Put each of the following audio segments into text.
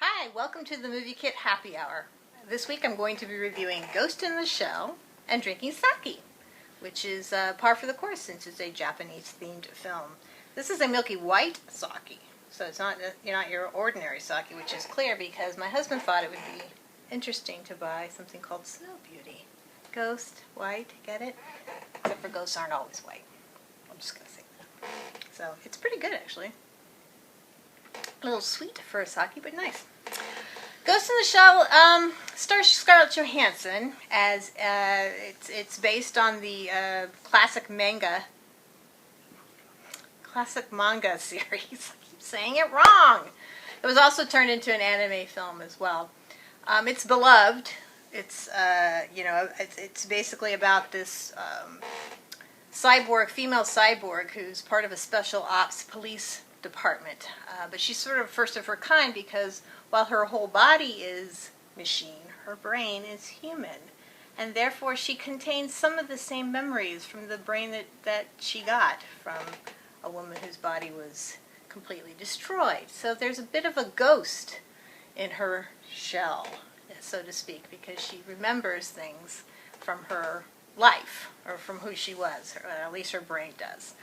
Hi, welcome to the Movie Kit Happy Hour. This week I'm going to be reviewing Ghost in the Shell and drinking sake, which is par for the course since it's a Japanese-themed film. This is a milky white sake, so it's not your ordinary sake, which is clear because my husband thought it would be interesting to buy something called Snow Beauty. Ghost, white, get it? Except for ghosts aren't always white. I'm just going to say that. So it's pretty good, actually. A little sweet for a sake, but nice. Ghost in the Shell stars Scarlett Johansson as it's based on the classic manga series. I keep saying it wrong. It was also turned into an anime film as well. It's beloved. It's it's basically about this female cyborg who's part of a special ops police department, but she's sort of first of her kind because while her whole body is machine, her brain is human, and therefore she contains some of the same memories from the brain that she got from a woman whose body was completely destroyed. So there's a bit of a ghost in her shell, so to speak, because she remembers things from her life, or from who she was, or at least her brain does.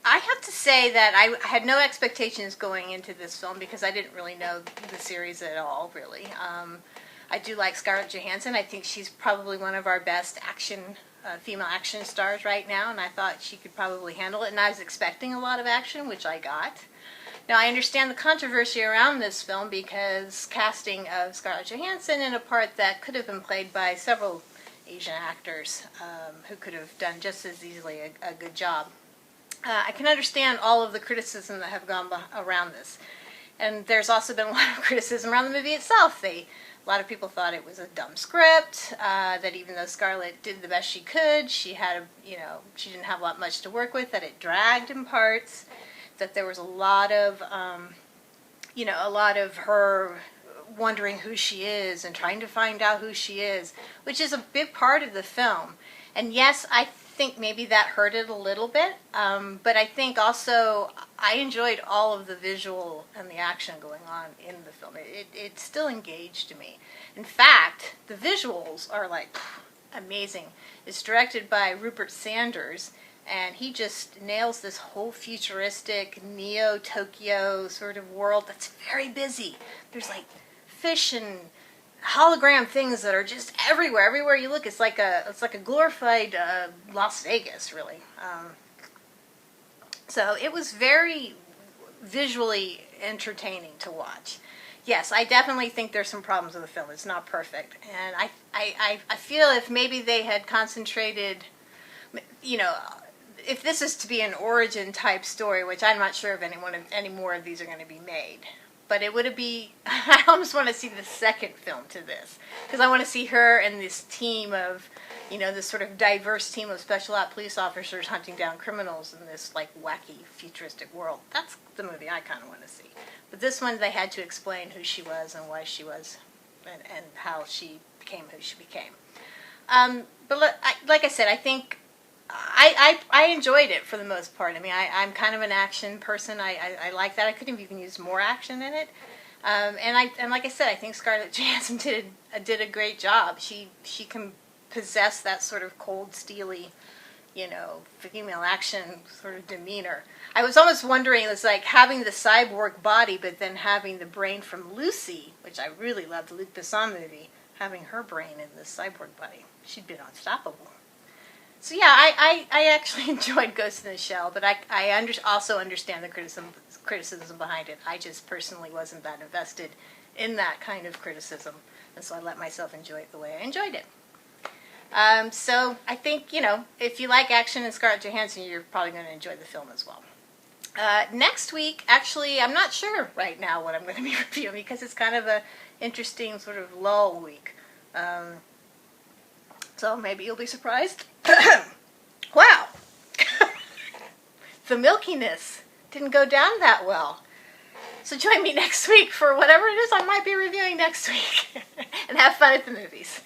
I have to say that I had no expectations going into this film because I didn't really know the series at all, really. I do like Scarlett Johansson. I think she's probably one of our best female action stars right now, and I thought she could probably handle it, and I was expecting a lot of action, which I got. Now, I understand the controversy around this film because casting of Scarlett Johansson in a part that could have been played by several Asian actors who could have done just as easily a good job. I can understand all of the criticism that have gone around this. And there's also been a lot of criticism around the movie itself. A lot of people thought it was a dumb script, that even though Scarlett did the best she could, she didn't have much to work with, that it dragged in parts, that there was a lot of her wondering who she is and trying to find out who she is, which is a big part of the film. And yes, I think maybe that hurt it a little bit, but I think also I enjoyed all of the visual and the action going on in the film. It still engaged me. In fact, the visuals are amazing. It's directed by Rupert Sanders, and he just nails this whole futuristic Neo-Tokyo sort of world that's very busy. There's fish and hologram things that are just everywhere. Everywhere you look, it's like a glorified Las Vegas, really. So it was very visually entertaining to watch. Yes, I definitely think there's some problems with the film. It's not perfect, and I feel if maybe they had concentrated, if this is to be an origin type story, which I'm not sure if any more of these are going to be made. But I almost want to see the second film to this. Because I want to see her and this team of, this sort of diverse team of special ops police officers hunting down criminals in this, wacky, futuristic world. That's the movie I kind of want to see. But this one, they had to explain who she was and why she was, and how she became who she became. But like I said, I think I enjoyed it for the most part. I mean, I'm kind of an action person. I like that. I could have even used more action in it. And like I said, I think Scarlett Johansson did a great job. She can possess that sort of cold, steely, female action sort of demeanor. I was almost wondering, it was like having the cyborg body, but then having the brain from Lucy, which I really loved, the Luc Besson movie, having her brain in this cyborg body. She'd been unstoppable. So yeah, I actually enjoyed Ghost in the Shell, but I also understand the criticism behind it. I just personally wasn't that invested in that kind of criticism, and so I let myself enjoy it the way I enjoyed it. So I think, if you like action and Scarlett Johansson, you're probably going to enjoy the film as well. Next week, actually, I'm not sure right now what I'm going to be reviewing because it's kind of an interesting sort of lull week. So maybe you'll be surprised. Wow! The milkiness didn't go down that well. So join me next week for whatever it is I might be reviewing next week. And have fun at the movies.